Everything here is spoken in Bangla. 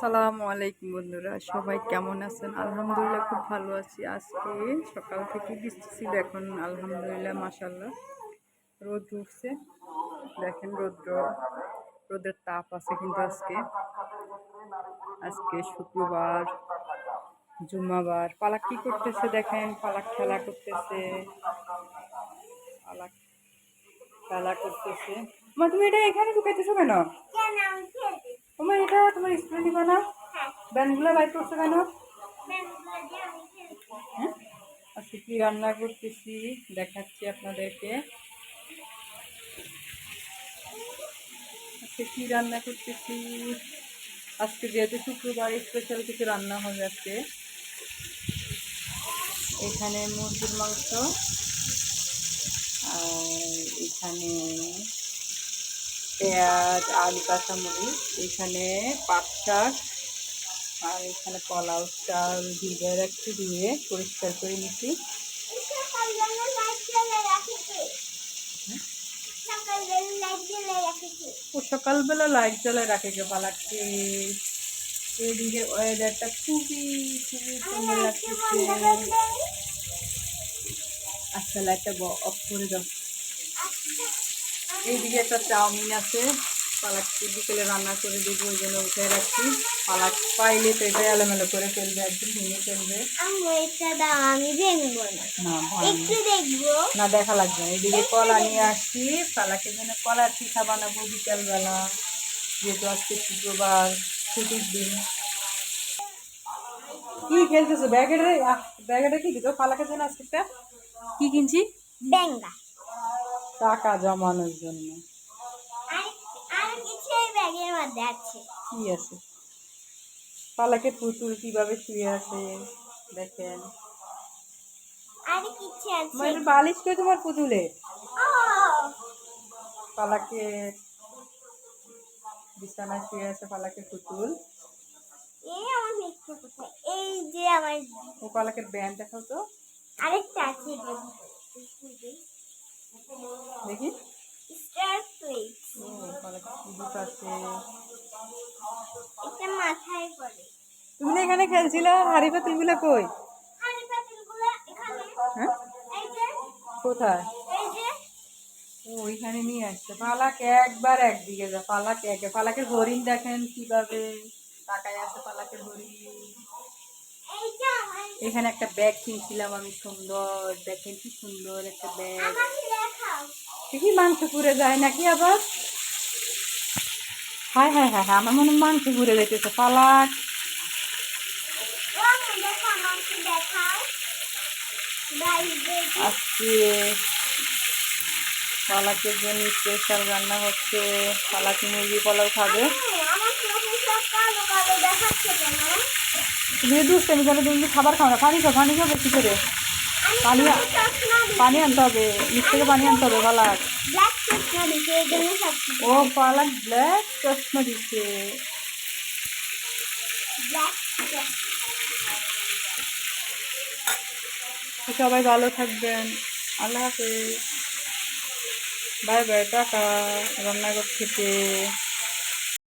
আসসালামু আলাইকুম বন্ধুরা, সবাই কেমন আছেন? আলহামদুলিল্লাহ খুব ভালো আছি। আজকে সকাল থেকে বৃষ্টি ছিল, এখন আলহামদুলিল্লাহ মাশাআল্লাহ রোদ উঠছে। দেখেন রোদের তাপ আছে কিন্তু আজকে আজকে শুক্রবার, জুম্মাবার। পালাক কি করতেছে দেখেন, পালাক খেলা করতেছে, পালাক খেলা করতেছে। মা তুমি এটা এখানে ঢুকাইতেছো কেন? তোমার এটা তোমার স্কুলে নিবা না? ব্যানগুলো বাইর করছো কেন? হ্যাঁ, আজকে কি রান্না করতেছি দেখাচ্ছি আপনাদেরকে। আজকে কি রান্না করতেছি, আজকে যেহেতু শুক্রবার স্পেশাল কিছু রান্না হবে আজকে। এখানে মুরগির মাংস, আর এখানে পেঁয়াজ, আলু, কাঁচামরিচ, এখানে পাট শাক, আর এখানে পোলাও চাল ভিজে রাখছি, দিয়ে পরিষ্কার করে নিচ্ছি। ও সকালবেলা লাইট জ্বালায় রাখে কে পালাচ্ছে। এদিকে ওয়েদারটা খুবই খুবই সুন্দর লাগতেছে। আচ্ছা লাইটটা অফ করে দাও। এইদিকে একটা চাউমিন আছে, পালাককে বিকেলে রান্না করে দেবো, ওই জন্য উঠে রাখছি। পালাক পাইলে তো এটা এলোমেলো করে ফেলবে, একদম ভেঙে ফেলবে। না দেখা লাগবে না। এদিকে কলা নিয়ে আসছি, পালাকের জন্য কলার পিঠা বানাবো বিকালবেলা, যেহেতু আজকে শুক্রবার, ছুটির দিন। কি খেলতেছো? ব্যাগেটা কি দিত পালাকের জন্য আজকে? কি কিনছি? ব্যাঙ্গা টাকা জমানোর জন্য। আর কিছু এই ব্যাগের মধ্যে আছে। কি আছে? পালাকের পুতুল কিভাবে শুয়ে আছে দেখেন। আর কিছু আছে। মানে বালিশ করে তোমার পুতুলে ও পালাকে বিছানায় শুয়ে আছে, পালাকের পুতুল। এই আমার মিষ্টি কোথায়? এই যে আমার ও পালাকের ব্যান্ড দেখাও তো আরেকটা আছে, দেখি। Star plate. ও পালাকের পুতুল আছে। এটা মাথায় পড়ে। তুমি না এখানে খেলছিলা, হাড়ি পাতিলগুলো কই? হাড়ি পাতিলগুলো এখানে। হ্যাঁ, এই যে, কোথায়? এই যে। ও ওইখানে নিয়ে আসছে। পালাক একবার একদিকে যা, পালাকের হরিণ দেখেন কিভাবে তাকায় আছে, পালাকের হরিণ। এই যে আমার এখানে একটা ব্যাগ কিনছিলাম আমি, সুন্দর দেখেন কি সুন্দর একটা ব্যাগ। আমাকে দেখাও। দেখি মাংস পুড়ে যায় নাকি আবার। হ্যাঁ হ্যাঁ হ্যাঁ হ্যাঁ, আমার মনে হয় মাংস পুড়ে যেতেছে। পালাক ও দেখো, আমাকে দেখাও। আজকে পালাকের জন্য স্পেশাল রান্না হচ্ছে। পালাকি মুরগি পোলাও খাবে। আমার চোখে সব কালো কালো দেখাচ্ছে কেন? তুমি দুষ্টামি করলে, তুমি খাবার খাও না, পানি খাও বেশি করে। পানি পানি আনতে হবে, নিচ থেকে পানি আনতে হবে। পালাক ব্ল্যাক চশমা দিছে, এই জন্য সব ও পালাক ব্ল্যাক চশমা দিচ্ছে। ব্ল্যাক। সবাই ভালো থাকবেন, আল্লাহ হাফেজ, বাই বাই, টাটা। রান্নাঘর থেকে